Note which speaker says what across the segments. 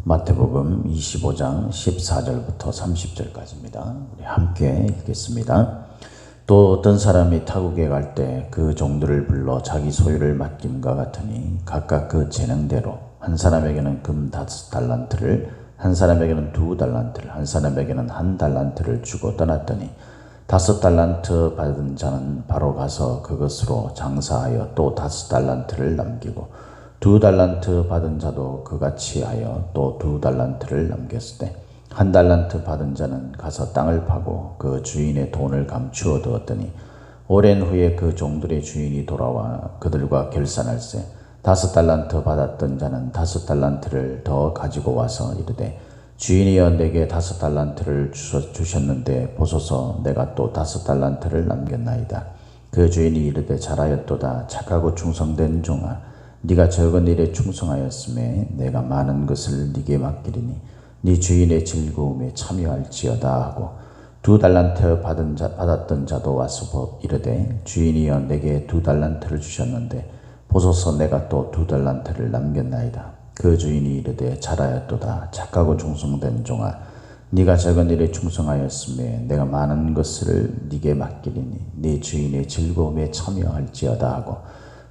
Speaker 1: 마태복음 25장 14절부터 30절까지입니다. 우리 함께 읽겠습니다. 또 어떤 사람이 타국에 갈 때 그 종들을 불러 자기 소유를 맡김과 같으니 각각 그 재능대로 한 사람에게는 금 5달란트를, 한 사람에게는 2달란트를, 한 사람에게는 1달란트를 주고 떠났더니 5달란트 받은 자는 바로 가서 그것으로 장사하여 또 5달란트를 남기고 2달란트 받은 자도 그같이 하여 또 2달란트를 남겼을 때 1달란트 받은 자는 가서 땅을 파고 그 주인의 돈을 감추어 두었더니 오랜 후에 그 종들의 주인이 돌아와 그들과 결산할세 5달란트 받았던 자는 5달란트를 더 가지고 와서 이르되 주인이여 내게 5달란트를 주셨는데 보소서 내가 또 5달란트를 남겼나이다. 그 주인이 이르되 잘하였도다. 착하고 충성된 종아, 네가 적은 일에 충성하였음에 내가 많은 것을 네게 맡기리니 네 주인의 즐거움에 참여할지어다 하고 2달란트 받았던 자도 와서 이르되 주인이여 내게 2달란트를 주셨는데 보소서 내가 또 2달란트를 남겼나이다. 그 주인이 이르되 잘하였도다. 착하고 충성된 종아, 네가 적은 일에 충성하였음에 내가 많은 것을 네게 맡기리니 네 주인의 즐거움에 참여할지어다 하고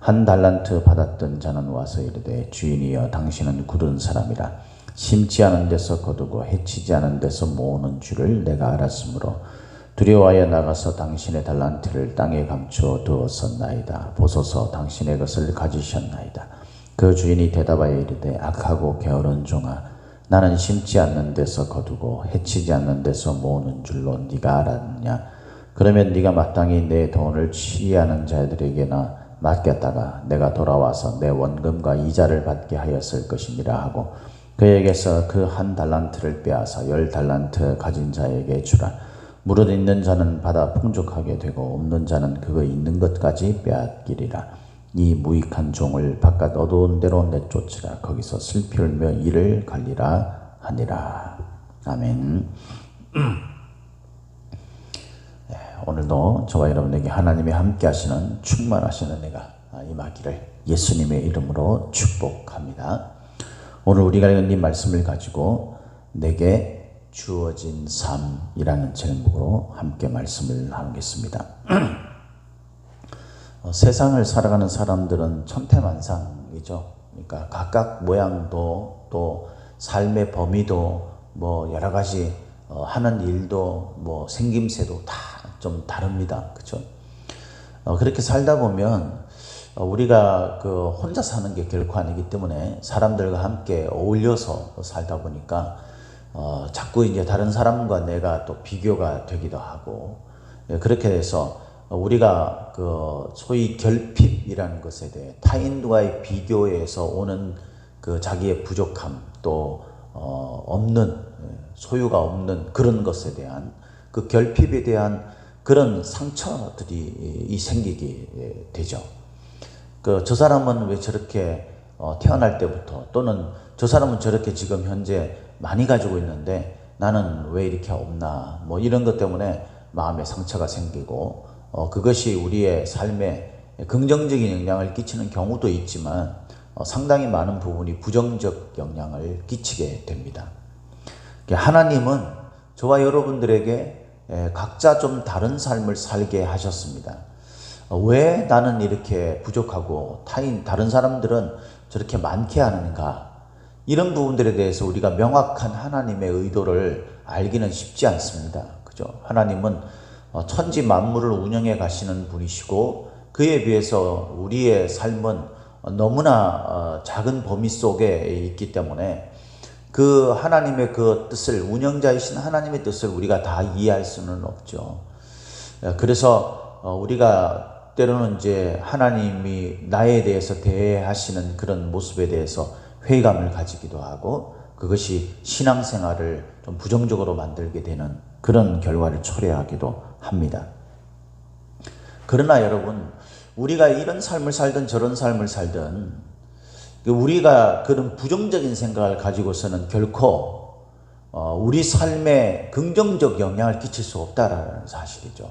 Speaker 1: 1달란트 받았던 자는 와서 이르되 주인이여 당신은 굳은 사람이라 심지 않은 데서 거두고 해치지 않은 데서 모으는 줄을 내가 알았으므로 두려워하여 나가서 당신의 달란트를 땅에 감추어 두었었나이다. 보소서 당신의 것을 가지셨나이다. 그 주인이 대답하여 이르되 악하고 게으른 종아, 나는 심지 않는 데서 거두고 해치지 않는 데서 모으는 줄로 네가 알았느냐. 그러면 네가 마땅히 내 돈을 취하는 자들에게나 맡겼다가 내가 돌아와서 내 원금과 이자를 받게 하였을 것이니라 하고 그에게서 그 1달란트를 빼앗아 10달란트 가진 자에게 주라. 무릇 있는 자는 받아 풍족하게 되고 없는 자는 그거 있는 것까지 빼앗기리라. 이 무익한 종을 바깥 어두운 데로 내쫓으라. 거기서 슬피 울며 이를 갈리라 하니라. 아멘. 오늘도 저와 여러분에게 하나님이 함께 하시는 충만하신 은혜가 임하기를 예수님의 이름으로 축복합니다. 오늘 우리가 읽은 이 말씀을 가지고 내게 주어진 삶이라는 제목으로 함께 말씀을 나누겠습니다. 세상을 살아가는 사람들은 천태만상이죠. 그러니까 각각 모양도 또 삶의 범위도 뭐 여러 가지 하는 일도 뭐 생김새도 다 좀 다릅니다. 그렇죠? 그렇게 살다 보면 우리가 혼자 사는 게 결코 아니기 때문에 사람들과 함께 어울려서 살다 보니까 자꾸 이제 다른 사람과 내가 또 비교가 되기도 하고 그렇게 돼서 우리가 소위 결핍이라는 것에 대해 타인과의 비교에서 오는 자기의 부족함 또 없는 소유가 없는 그런 것에 대한 그 결핍에 대한 그런 상처들이 생기게 되죠. 저 사람은 왜 저렇게 태어날 때부터 또는 저 사람은 저렇게 지금 현재 많이 가지고 있는데 나는 왜 이렇게 없나 뭐 이런 것 때문에 마음에 상처가 생기고 그것이 우리의 삶에 긍정적인 영향을 끼치는 경우도 있지만 상당히 많은 부분이 부정적 영향을 끼치게 됩니다. 하나님은 저와 여러분들에게 각자 좀 다른 삶을 살게 하셨습니다. 왜 나는 이렇게 부족하고 다른 사람들은 저렇게 많게 하는가? 이런 부분들에 대해서 우리가 명확한 하나님의 의도를 알기는 쉽지 않습니다. 그죠? 하나님은 천지 만물을 운영해 가시는 분이시고 그에 비해서 우리의 삶은 너무나 작은 범위 속에 있기 때문에 그 하나님의 그 뜻을 운영자이신 하나님의 뜻을 우리가 다 이해할 수는 없죠. 그래서 우리가 때로는 이제 하나님이 나에 대해서 대하시는 그런 모습에 대해서 회의감을 가지기도 하고 그것이 신앙생활을 좀 부정적으로 만들게 되는 그런 결과를 초래하기도 합니다. 그러나 여러분, 우리가 이런 삶을 살든 저런 삶을 살든 우리가 그런 부정적인 생각을 가지고서는 결코 우리 삶에 긍정적 영향을 끼칠 수 없다라는 사실이죠.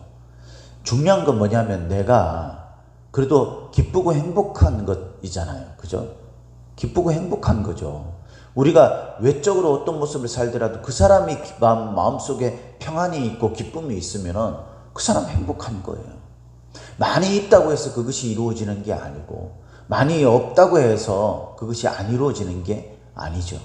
Speaker 1: 중요한 건 뭐냐면 내가 그래도 기쁘고 행복한 것이잖아요. 그죠? 기쁘고 행복한 거죠. 우리가 외적으로 어떤 모습을 살더라도 그 사람이 마음속에 평안이 있고 기쁨이 있으면은 그 사람 행복한 거예요. 많이 있다고 해서 그것이 이루어지는 게 아니고 많이 없다고 해서 그것이 안 이루어지는 게 아니죠.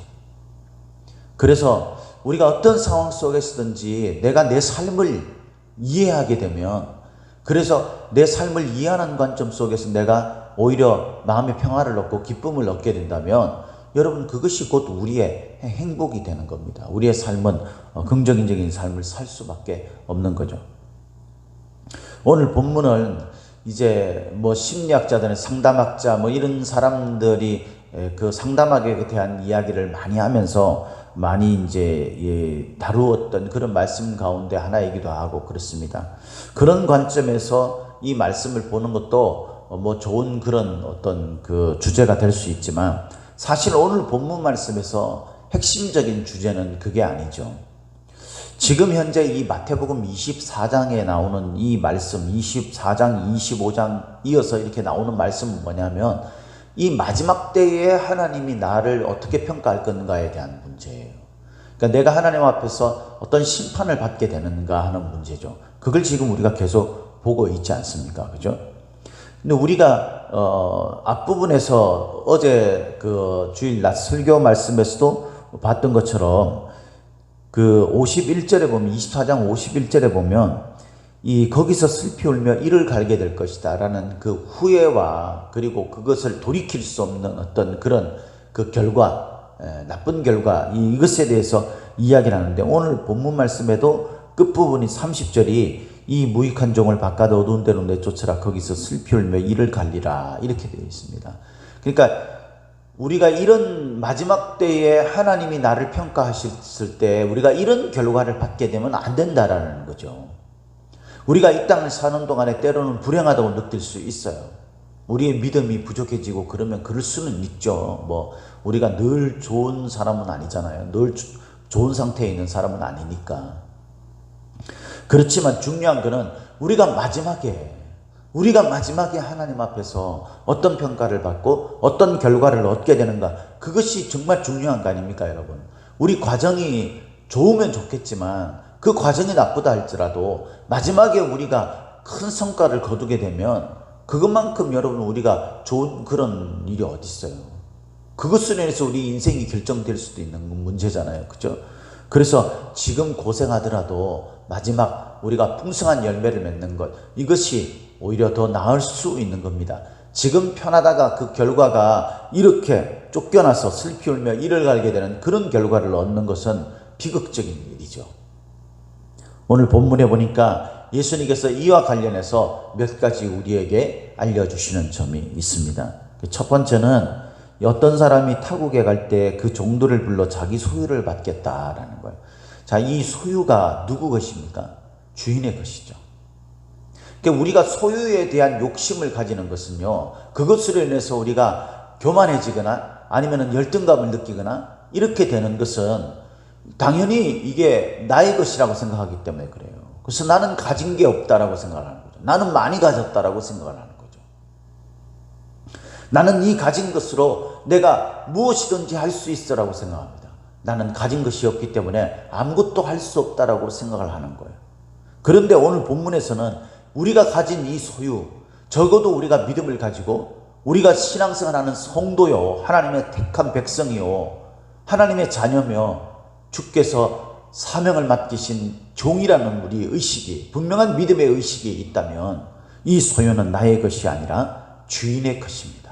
Speaker 1: 그래서 우리가 어떤 상황 속에서든지 내가 내 삶을 이해하게 되면, 그래서 내 삶을 이해하는 관점 속에서 내가 오히려 마음의 평화를 얻고 기쁨을 얻게 된다면 여러분, 그것이 곧 우리의 행복이 되는 겁니다. 우리의 삶은 긍정적인 삶을 살 수밖에 없는 거죠. 오늘 본문은 이제 심리학자들, 상담학자 이런 사람들이 그 상담학에 대한 이야기를 많이 하면서 많이 이제 다루었던 그런 말씀 가운데 하나이기도 하고 그렇습니다. 그런 관점에서 이 말씀을 보는 것도 좋은 그런 어떤 그 주제가 될 수 있지만, 사실 오늘 본문 말씀에서 핵심적인 주제는 그게 아니죠. 지금 현재 이 마태복음 24장에 나오는 이 말씀, 24장, 25장 이어서 이렇게 나오는 말씀은 뭐냐면, 이 마지막 때에 하나님이 나를 어떻게 평가할 건가에 대한 문제예요. 그러니까 내가 하나님 앞에서 어떤 심판을 받게 되는가 하는 문제죠. 그걸 지금 우리가 계속 보고 있지 않습니까? 그죠? 근데 우리가 앞부분에서 어제 그 주일 낮 설교 말씀에서도 봤던 것처럼 그 51절에 보면, 24장 51절에 보면 거기서 슬피 울며 이를 갈게 될 것이다 라는 그 후회와, 그리고 그것을 돌이킬 수 없는 어떤 그런 그 결과, 나쁜 결과, 이것에 대해서 이야기를 하는데, 오늘 본문 말씀에도 끝부분이 30절이 이 무익한 종을 바깥 어두운 데로 내쫓으라, 거기서 슬피 울며 이를 갈리라, 이렇게 되어 있습니다. 그러니까 우리가 이런 마지막 때에 하나님이 나를 평가하셨을 때 우리가 이런 결과를 받게 되면 안 된다라는 거죠. 우리가 이 땅을 사는 동안에 때로는 불행하다고 느낄 수 있어요. 우리의 믿음이 부족해지고 그러면 그럴 수는 있죠. 우리가 늘 좋은 사람은 아니잖아요. 늘 좋은 상태에 있는 사람은 아니니까. 그렇지만 중요한 거는 우리가 마지막에 하나님 앞에서 어떤 평가를 받고 어떤 결과를 얻게 되는가, 그것이 정말 중요한 거 아닙니까, 여러분? 우리 과정이 좋으면 좋겠지만 그 과정이 나쁘다 할지라도 마지막에 우리가 큰 성과를 거두게 되면 그것만큼 여러분 우리가 좋은 그런 일이 어디 있어요? 그것으로 인해서 우리 인생이 결정될 수도 있는 문제잖아요. 그죠? 그래서 지금 고생하더라도 마지막 우리가 풍성한 열매를 맺는 것, 이것이 오히려 더 나을 수 있는 겁니다. 지금 편하다가 그 결과가 이렇게 쫓겨나서 슬피 울며 이를 갈게 되는 그런 결과를 얻는 것은 비극적인 일이죠. 오늘 본문에 보니까 예수님께서 이와 관련해서 몇 가지 우리에게 알려주시는 점이 있습니다. 첫 번째는 어떤 사람이 타국에 갈 때 그 종들을 불러 자기 소유를 받겠다라는 거예요. 자, 이 소유가 누구 것입니까? 주인의 것이죠. 그러니까 우리가 소유에 대한 욕심을 가지는 것은요, 그것으로 인해서 우리가 교만해지거나 아니면 열등감을 느끼거나 이렇게 되는 것은 당연히 이게 나의 것이라고 생각하기 때문에 그래요. 그래서 나는 가진 게 없다라고 생각을 하는 거죠. 나는 많이 가졌다라고 생각을 하는 거죠. 나는 이 가진 것으로 내가 무엇이든지 할 수 있어라고 생각합니다. 나는 가진 것이 없기 때문에 아무것도 할 수 없다라고 생각을 하는 거예요. 그런데 오늘 본문에서는 우리가 가진 이 소유, 적어도 우리가 믿음을 가지고 우리가 신앙생활하는 성도요, 하나님의 택한 백성이요, 하나님의 자녀며 주께서 사명을 맡기신 종이라는 우리 의식이, 분명한 믿음의 의식이 있다면 이 소유는 나의 것이 아니라 주인의 것입니다.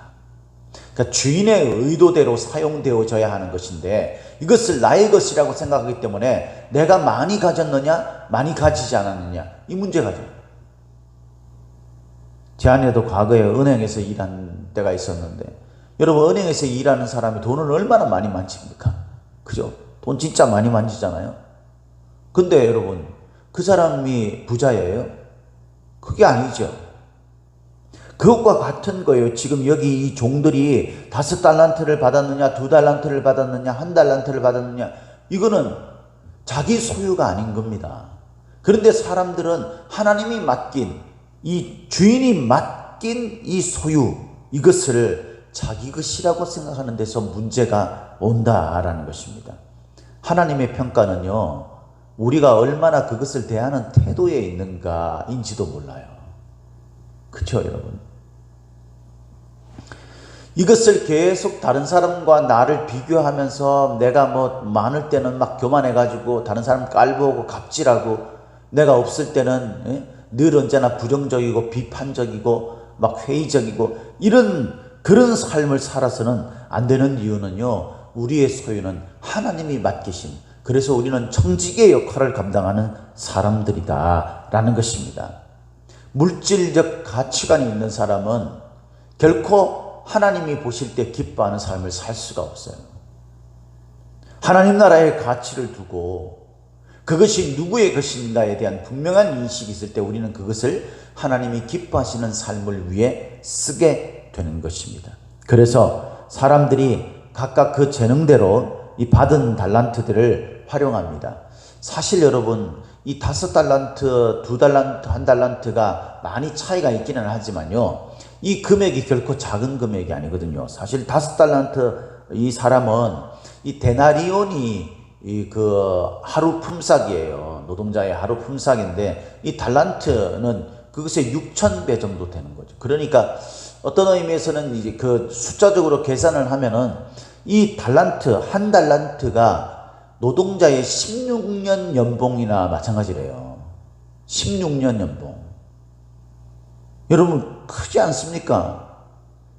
Speaker 1: 그러니까 주인의 의도대로 사용되어져야 하는 것인데, 이것을 나의 것이라고 생각하기 때문에 내가 많이 가졌느냐 많이 가지지 않았느냐, 이 문제가죠. 제 아내도 과거에 은행에서 일한 때가 있었는데, 여러분, 은행에서 일하는 사람이 돈을 얼마나 많이 만집니까? 그죠? 돈 진짜 많이 만지잖아요. 근데 여러분, 그 사람이 부자예요? 그게 아니죠. 그것과 같은 거예요. 지금 여기 이 종들이 5달란트를 받았느냐, 2달란트를 받았느냐, 1달란트를 받았느냐, 이거는 자기 소유가 아닌 겁니다. 그런데 사람들은 하나님이 맡긴, 이 주인이 맡긴 이 소유, 이것을 자기 것이라고 생각하는 데서 문제가 온다라는 것입니다. 하나님의 평가는요, 우리가 얼마나 그것을 대하는 태도에 있는가인지도 몰라요. 그렇죠, 여러분? 이것을 계속 다른 사람과 나를 비교하면서 내가 뭐 많을 때는 막 교만해가지고 다른 사람 깔보고 갑질하고, 내가 없을 때는 늘 언제나 부정적이고 비판적이고 막 회의적이고 그런 삶을 살아서는 안 되는 이유는요, 우리의 소유는 하나님이 맡기신, 그래서 우리는 청지기의 역할을 감당하는 사람들이다 라는 것입니다. 물질적 가치관이 있는 사람은 결코 하나님이 보실 때 기뻐하는 삶을 살 수가 없어요. 하나님 나라의 가치를 두고 그것이 누구의 것인가에 대한 분명한 인식이 있을 때 우리는 그것을 하나님이 기뻐하시는 삶을 위해 쓰게 되는 것입니다. 그래서 사람들이 각각 그 재능대로 이 받은 달란트들을 활용합니다. 사실 여러분, 이 5달란트, 2달란트, 1달란트가 많이 차이가 있기는 하지만요, 이 금액이 결코 작은 금액이 아니거든요. 사실 5달란트 이 사람은 이 데나리온이 그 하루 품삯이에요. 노동자의 하루 품삯인데 이 달란트는 그것의 6,000배 정도 되는 거죠. 그러니까 어떤 의미에서는 이제 그 숫자적으로 계산을 하면은 이 달란트, 한 달란트가 노동자의 16년 연봉이나 마찬가지래요. 16년 연봉. 여러분, 크지 않습니까?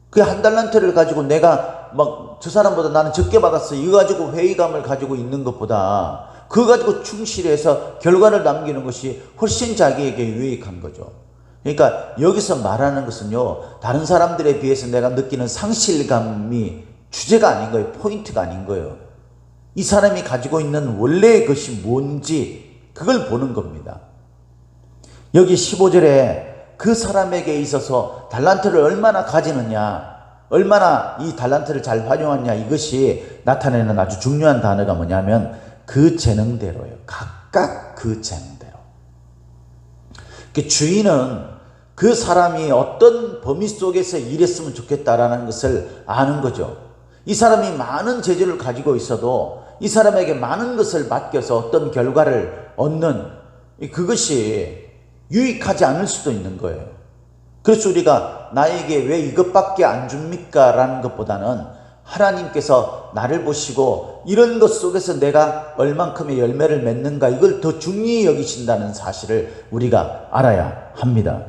Speaker 1: 그 한 달란트를 가지고 내가 막 저 사람보다 나는 적게 받았어, 이거 가지고 회의감을 가지고 있는 것보다 그거 가지고 충실해서 결과를 남기는 것이 훨씬 자기에게 유익한 거죠. 그러니까 여기서 말하는 것은요, 다른 사람들에 비해서 내가 느끼는 상실감이 주제가 아닌 거예요. 포인트가 아닌 거예요. 이 사람이 가지고 있는 원래의 것이 뭔지 그걸 보는 겁니다. 여기 15절에 그 사람에게 있어서 달란트를 얼마나 가지느냐, 얼마나 이 달란트를 잘 활용하냐, 이것이 나타내는 아주 중요한 단어가 뭐냐면 그 재능대로예요. 각각 그 재능대로. 주인은 그 사람이 어떤 범위 속에서 일했으면 좋겠다라는 것을 아는 거죠. 이 사람이 많은 재주를 가지고 있어도 이 사람에게 많은 것을 맡겨서 어떤 결과를 얻는 그것이 유익하지 않을 수도 있는 거예요. 그래서 우리가 나에게 왜 이것밖에 안 줍니까? 라는 것보다는 하나님께서 나를 보시고 이런 것 속에서 내가 얼만큼의 열매를 맺는가, 이걸 더 중요히 여기신다는 사실을 우리가 알아야 합니다.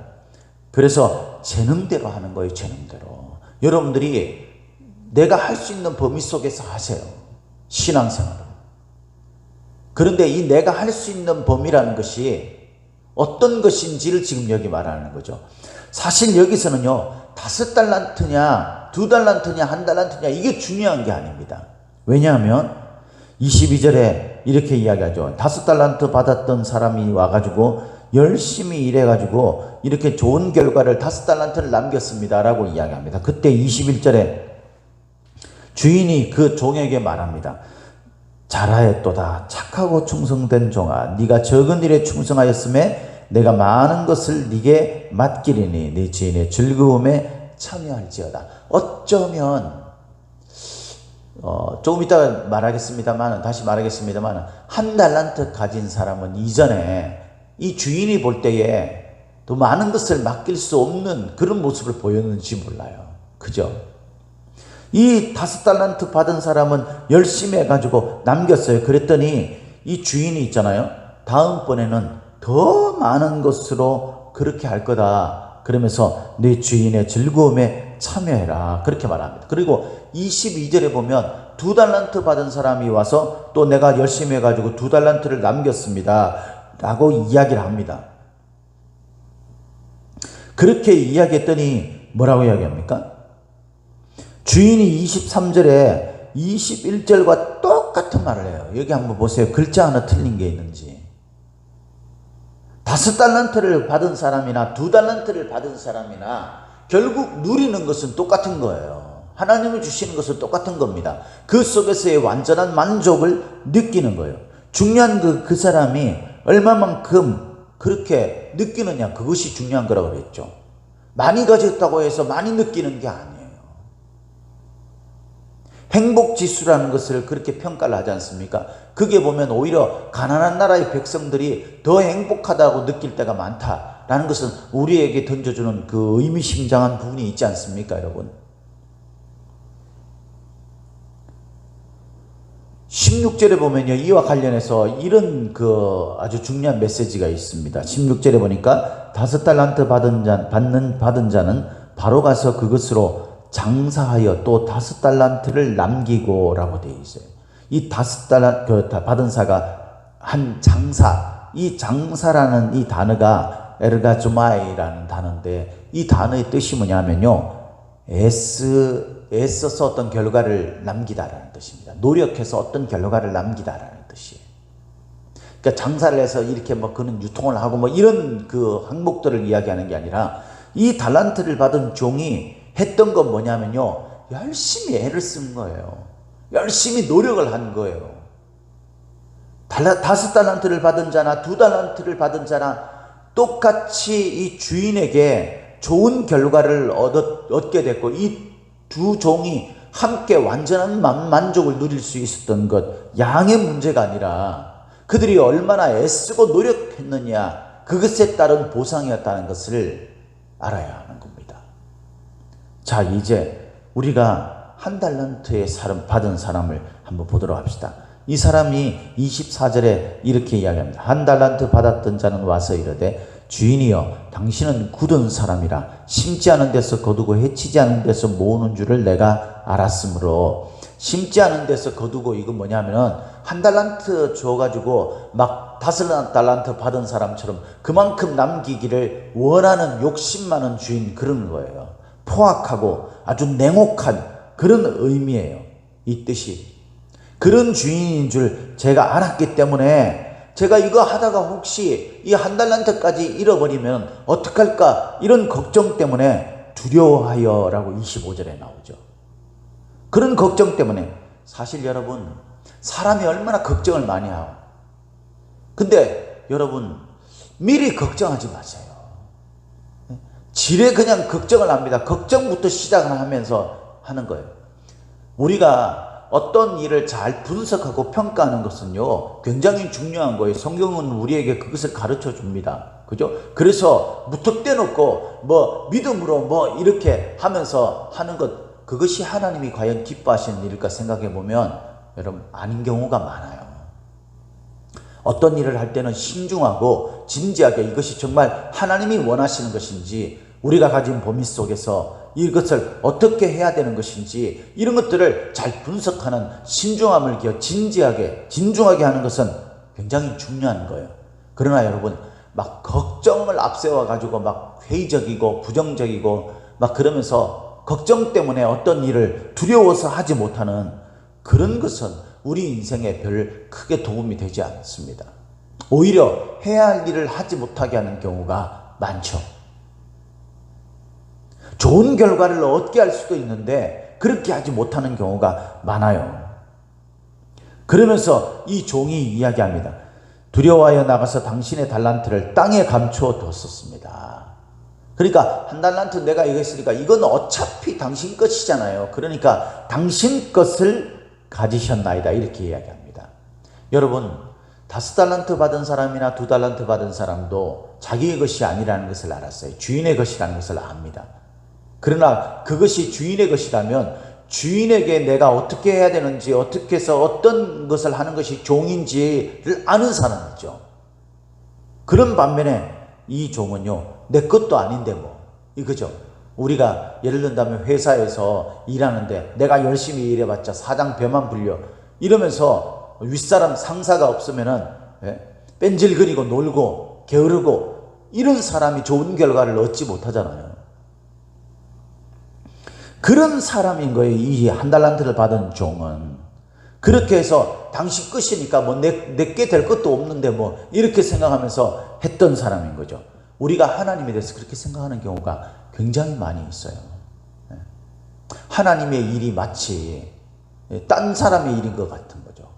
Speaker 1: 그래서 재능대로 하는 거예요. 재능대로. 여러분들이 내가 할 수 있는 범위 속에서 하세요. 신앙생활을. 그런데 이 내가 할 수 있는 범위라는 것이 어떤 것인지를 지금 여기 말하는 거죠. 사실 여기서는요, 5달란트냐 2달란트냐 1달란트냐 이게 중요한 게 아닙니다. 왜냐하면 22절에 이렇게 이야기하죠. 5달란트 받았던 사람이 와가지고 열심히 일해가지고 이렇게 좋은 결과를 5달란트를 남겼습니다 라고 이야기합니다. 그때 21절에 주인이 그 종에게 말합니다. 잘하였도다 착하고 충성된 종아, 네가 적은 일에 충성하였음에 내가 많은 것을 네게 맡기리니 네 주인의 즐거움에 참여할지어다. 어쩌면 조금 이따가 말하겠습니다만, 다시 말하겠습니다만, 1달란트 가진 사람은 이전에 이 주인이 볼 때에 더 많은 것을 맡길 수 없는 그런 모습을 보였는지 몰라요. 그죠? 이 5달란트 받은 사람은 열심히 해가지고 남겼어요. 그랬더니 이 주인이 있잖아요, 다음번에는 더 많은 것으로 그렇게 할 거다. 그러면서 네 주인의 즐거움에 참여해라. 그렇게 말합니다. 그리고 22절에 보면 2달란트 받은 사람이 와서 또 내가 열심히 해가지고 2달란트를 남겼습니다 라고 이야기를 합니다. 그렇게 이야기했더니 뭐라고 이야기합니까? 주인이 23절에 21절과 똑같은 말을 해요. 여기 한번 보세요. 글자 하나 틀린 게 있는지. 5달란트를 받은 사람이나 2달란트를 받은 사람이나 결국 누리는 것은 똑같은 거예요. 하나님이 주시는 것은 똑같은 겁니다. 그 속에서의 완전한 만족을 느끼는 거예요. 중요한 그 사람이 얼마만큼 그렇게 느끼느냐, 그것이 중요한 거라고 그랬죠. 많이 가졌다고 해서 많이 느끼는 게 아니에요. 행복지수라는 것을 그렇게 평가를 하지 않습니까? 그게 보면 오히려 가난한 나라의 백성들이 더 행복하다고 느낄 때가 많다라는 것은 우리에게 던져주는 그 의미심장한 부분이 있지 않습니까, 여러분? 16절에 보면요, 이와 관련해서 이런 그 아주 중요한 메시지가 있습니다. 16절에 보니까 5달란트 받은 자는 바로 가서 그것으로 장사하여 또 5달란트를 남기고 라고 되어 있어요. 이 5달란트 받은 자가 한 장사, 이 장사라는 이 단어가 에르가조마이라는 단어인데, 이 단어의 뜻이 뭐냐면요, 애써서 어떤 결과를 남기다라는 뜻입니다. 노력해서 어떤 결과를 남기다라는 뜻이에요. 그러니까 장사를 해서 이렇게 뭐 그는 유통을 하고 뭐 이런 그 항목들을 이야기하는 게 아니라, 이 달란트를 받은 종이 했던 건 뭐냐면요, 열심히 애를 쓴 거예요. 열심히 노력을 한 거예요. 5달란트를 받은 자나 2달란트를 받은 자나 똑같이 이 주인에게 좋은 결과를 얻게 됐고, 이 두 종이 함께 완전한 만족을 누릴 수 있었던 것, 양의 문제가 아니라 그들이 얼마나 애쓰고 노력했느냐, 그것에 따른 보상이었다는 것을 알아야 하는 겁니다. 자, 이제 우리가 한 달란트의 받은 사람을 한번 보도록 합시다. 이 사람이 24절에 이렇게 이야기합니다. 한 달란트 받았던 자는 와서 이르되, 주인이여, 당신은 굳은 사람이라 심지 않은 데서 거두고 해치지 않은 데서 모으는 줄을 내가 알았으므로. 심지 않은 데서 거두고, 이건 뭐냐면 한 달란트 줘가지고 막 5달란트 받은 사람처럼 그만큼 남기기를 원하는 욕심 많은 주인, 그런 거예요. 포악하고 아주 냉혹한 그런 의미예요. 이 뜻이 그런 주인인 줄 제가 알았기 때문에, 제가 이거 하다가 혹시 이 한 달란트까지 잃어버리면 어떡할까, 이런 걱정 때문에 두려워하여 라고 25절에 나오죠. 그런 걱정 때문에. 사실 여러분, 사람이 얼마나 걱정을 많이 하고, 근데 여러분 미리 걱정하지 마세요. 지레 그냥 걱정을 합니다. 걱정부터 시작을 하면서 하는 거예요. 우리가 어떤 일을 잘 분석하고 평가하는 것은요, 굉장히 중요한 거예요. 성경은 우리에게 그것을 가르쳐 줍니다. 그죠? 그래서 무턱대 놓고 뭐 믿음으로 뭐 이렇게 하면서 하는 것, 그것이 하나님이 과연 기뻐하시는 일일까 생각해 보면 여러분, 아닌 경우가 많아요. 어떤 일을 할 때는 신중하고 진지하게 이것이 정말 하나님이 원하시는 것인지, 우리가 가진 범위 속에서 이것을 어떻게 해야 되는 것인지, 이런 것들을 잘 분석하는 신중함을 기어 진중하게 하는 것은 굉장히 중요한 거예요. 그러나 여러분, 막 걱정을 앞세워 가지고 막 회의적이고 부정적이고 막 그러면서 걱정 때문에 어떤 일을 두려워서 하지 못하는 그런 것은 우리 인생에 별 크게 도움이 되지 않습니다. 오히려 해야 할 일을 하지 못하게 하는 경우가 많죠. 좋은 결과를 얻게 할 수도 있는데 그렇게 하지 못하는 경우가 많아요. 그러면서 이 종이 이야기합니다. 두려워하여 나가서 당신의 달란트를 땅에 감추어 뒀었습니다. 그러니까 한 달란트 내가 이거 했으니까 이건 어차피 당신 것이잖아요. 그러니까 당신 것을 가지셨나이다, 이렇게 이야기합니다. 여러분, 5달란트 받은 사람이나 2달란트 받은 사람도 자기의 것이 아니라는 것을 알았어요. 주인의 것이라는 것을 압니다. 그러나 그것이 주인의 것이라면 주인에게 내가 어떻게 해야 되는지, 어떻게 해서 어떤 것을 하는 것이 종인지를 아는 사람이죠. 그런 반면에 이 종은요, 내 것도 아닌데 뭐, 이거죠. 우리가 예를 든다면 회사에서 일하는데 내가 열심히 일해봤자 사장 배만 불려 이러면서 윗사람 상사가 없으면은 뺀질거리고 놀고 게으르고, 이런 사람이 좋은 결과를 얻지 못하잖아요. 그런 사람인 거예요. 이 한 달란트를 받은 종은. 그렇게 해서 당신 것이니까 뭐 내게 될 것도 없는데 뭐 이렇게 생각하면서 했던 사람인 거죠. 우리가 하나님에 대해서 그렇게 생각하는 경우가 굉장히 많이 있어요. 하나님의 일이 마치 딴 사람의 일인 것 같은 거죠.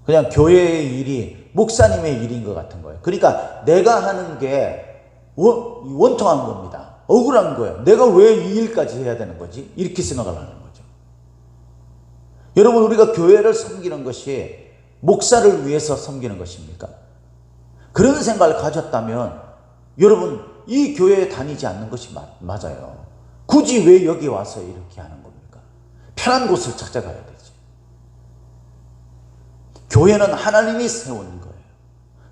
Speaker 1: 그냥 교회의 일이 목사님의 일인 것 같은 거예요. 그러니까 내가 하는 게 원통한 겁니다. 억울한 거예요. 내가 왜 이 일까지 해야 되는 거지? 이렇게 생각을 하는 거죠. 여러분, 우리가 교회를 섬기는 것이 목사를 위해서 섬기는 것입니까? 그런 생각을 가졌다면 여러분, 이 교회에 다니지 않는 것이 맞아요. 굳이 왜 여기 와서 이렇게 하는 겁니까? 편한 곳을 찾아가야 되지. 교회는 하나님이 세운 거예요.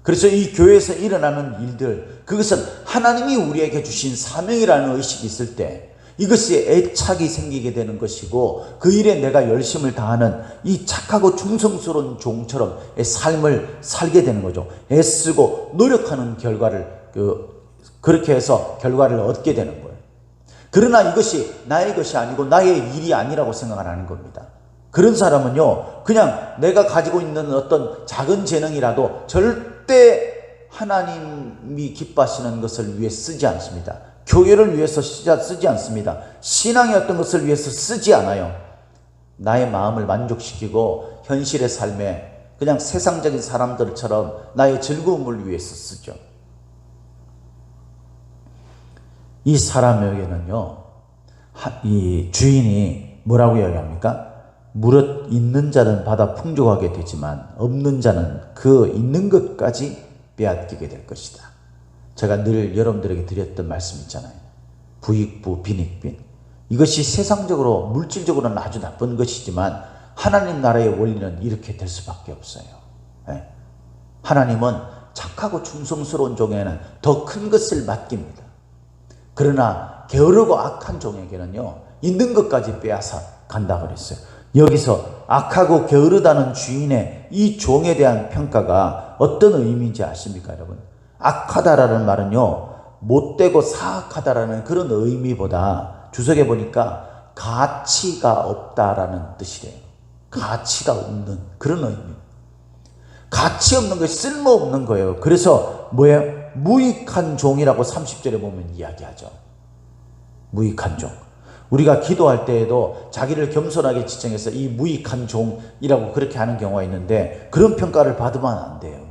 Speaker 1: 그래서 이 교회에서 일어나는 일들, 그것은 하나님이 우리에게 주신 사명이라는 의식이 있을 때 이것이 애착이 생기게 되는 것이고, 그 일에 내가 열심을 다하는 이 착하고 충성스러운 종처럼 삶을 살게 되는 거죠. 애쓰고 노력하는 결과를 그렇게 해서 결과를 얻게 되는 거예요. 그러나 이것이 나의 것이 아니고 나의 일이 아니라고 생각을 하는 겁니다. 그런 사람은요, 그냥 내가 가지고 있는 어떤 작은 재능이라도 절대 하나님이 기뻐하시는 것을 위해 쓰지 않습니다. 교회를 위해서 쓰지 않습니다. 신앙의 어떤 것을 위해서 쓰지 않아요. 나의 마음을 만족시키고 현실의 삶에 그냥 세상적인 사람들처럼 나의 즐거움을 위해서 쓰죠. 이 사람에게는요, 이 주인이 뭐라고 이야기합니까? 무릇 있는 자는 받아 풍족하게 되지만 없는 자는 그 있는 것까지 빼앗기게 될 것이다. 제가 늘 여러분들에게 드렸던 말씀 있잖아요. 부익부 빈익빈. 이것이 세상적으로 물질적으로는 아주 나쁜 것이지만 하나님 나라의 원리는 이렇게 될 수밖에 없어요. 네. 하나님은 착하고 충성스러운 종에는 더 큰 것을 맡깁니다. 그러나 게으르고 악한 종에게는요, 있는 것까지 빼앗아 간다고 그랬어요. 여기서 악하고 게으르다는 주인의 이 종에 대한 평가가 어떤 의미인지 아십니까, 여러분? 악하다라는 말은요, 못되고 사악하다라는 그런 의미보다 주석에 보니까 가치가 없다라는 뜻이래요. 가치가 없는 그런 의미. 가치 없는 것이 쓸모없는 거예요. 그래서 뭐예요? 무익한 종이라고 30절에 보면 이야기하죠. 무익한 종. 우리가 기도할 때에도 자기를 겸손하게 지칭해서 이 무익한 종이라고 그렇게 하는 경우가 있는데, 그런 평가를 받으면 안 돼요.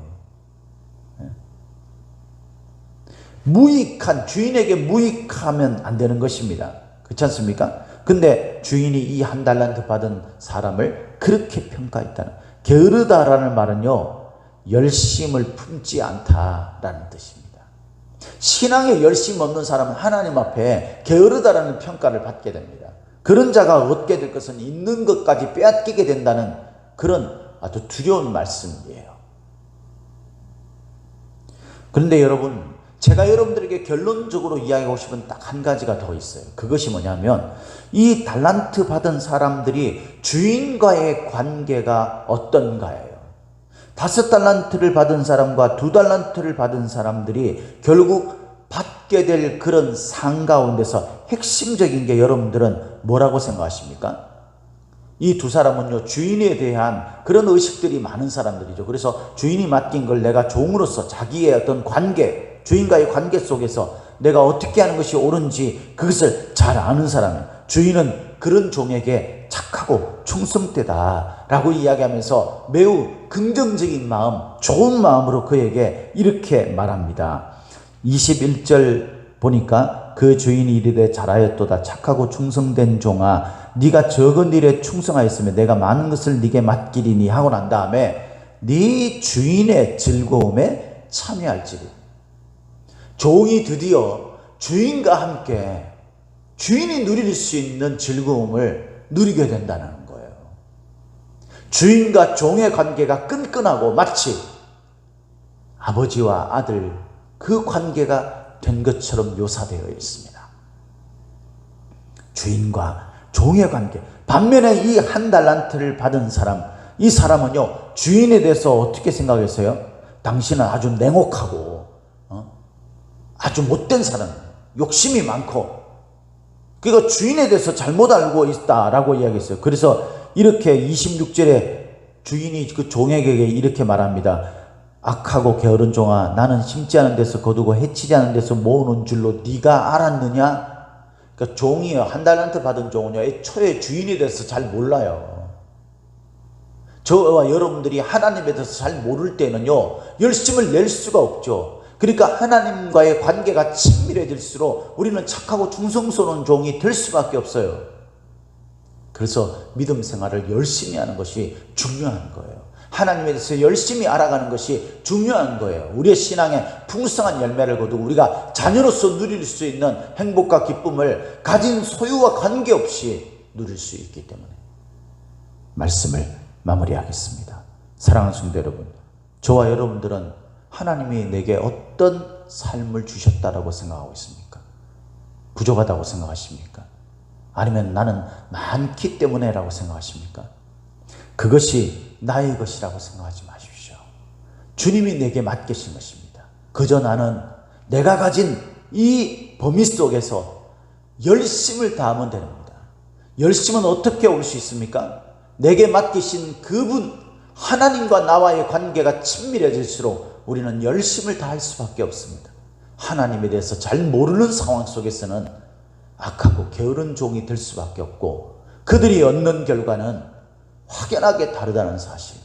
Speaker 1: 무익한, 주인에게 무익하면 안 되는 것입니다. 그렇지 않습니까? 근데 주인이 이 한 달란트 받은 사람을 그렇게 평가했다는, 게으르다라는 말은요, 열심을 품지 않다라는 뜻입니다. 신앙에 열심 없는 사람은 하나님 앞에 게으르다라는 평가를 받게 됩니다. 그런 자가 얻게 될 것은 있는 것까지 빼앗기게 된다는 그런 아주 두려운 말씀이에요. 그런데 여러분, 제가 여러분들에게 결론적으로 이야기하고 싶은 딱 한 가지가 더 있어요. 그것이 뭐냐면, 이 달란트 받은 사람들이 주인과의 관계가 어떤가예요. 5달란트를 받은 사람과 2달란트를 받은 사람들이 결국 받게 될 그런 상 가운데서 핵심적인 게 여러분들은 뭐라고 생각하십니까? 이 두 사람은요, 주인에 대한 그런 의식들이 많은 사람들이죠. 그래서 주인이 맡긴 걸 내가 종으로서 자기의 어떤 관계, 주인과의 관계 속에서 내가 어떻게 하는 것이 옳은지 그것을 잘 아는 사람이에요. 주인은 그런 종에게 착하고 충성되다라고 이야기하면서 매우 긍정적인 마음, 좋은 마음으로 그에게 이렇게 말합니다. 21절 보니까 그 주인이 이르되 잘하였도다. 착하고 충성된 종아, 네가 적은 일에 충성하였으면 내가 많은 것을 네게 맡기리니 하고 난 다음에 네 주인의 즐거움에 참여할지니. 종이 드디어 주인과 함께 주인이 누릴 수 있는 즐거움을 누리게 된다는 거예요. 주인과 종의 관계가 끈끈하고 마치 아버지와 아들 그 관계가 된 것처럼 묘사되어 있습니다. 주인과 종의 관계. 반면에 이 한 달란트를 받은 사람, 이 사람은요, 주인에 대해서 어떻게 생각했어요? 당신은 아주 냉혹하고 아주 못된 사람, 욕심이 많고, 그러니까 주인에 대해서 잘못 알고 있다라고 이야기했어요. 그래서 이렇게 26절에 주인이 그 종에게 이렇게 말합니다. 악하고 게으른 종아, 나는 심지 않은 데서 거두고 해치지 않은 데서 모으는 줄로 네가 알았느냐? 그러니까 종이요, 한 달란트 받은 종은요, 애초에 주인에 대해서 잘 몰라요. 저와 여러분들이 하나님에 대해서 잘 모를 때는요, 열심을 낼 수가 없죠. 그러니까 하나님과의 관계가 친밀해질수록 우리는 착하고 충성스러운 종이 될 수밖에 없어요. 그래서 믿음 생활을 열심히 하는 것이 중요한 거예요. 하나님에 대해서 열심히 알아가는 것이 중요한 거예요. 우리의 신앙의 풍성한 열매를 거두고 우리가 자녀로서 누릴 수 있는 행복과 기쁨을 가진 소유와 관계없이 누릴 수 있기 때문에 말씀을 마무리하겠습니다. 사랑하는 성도 여러분, 저와 여러분들은 하나님이 내게 어떤 삶을 주셨다라고 생각하고 있습니까? 부족하다고 생각하십니까? 아니면 나는 많기 때문에라고 생각하십니까? 그것이 나의 것이라고 생각하지 마십시오. 주님이 내게 맡기신 것입니다. 그저 나는 내가 가진 이 범위 속에서 열심을 다하면 됩니다. 열심은 어떻게 올 수 있습니까? 내게 맡기신 그분 하나님과 나와의 관계가 친밀해질수록 우리는 열심을 다할 수밖에 없습니다. 하나님에 대해서 잘 모르는 상황 속에서는 악하고 게으른 종이 될 수밖에 없고 그들이 얻는 결과는 확연하게 다르다는 사실.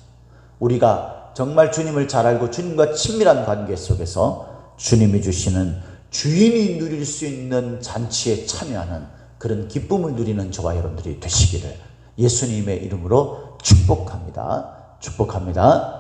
Speaker 1: 우리가 정말 주님을 잘 알고 주님과 친밀한 관계 속에서 주님이 주시는 주인이 누릴 수 있는 잔치에 참여하는 그런 기쁨을 누리는 저와 여러분들이 되시기를 예수님의 이름으로 축복합니다. 축복합니다.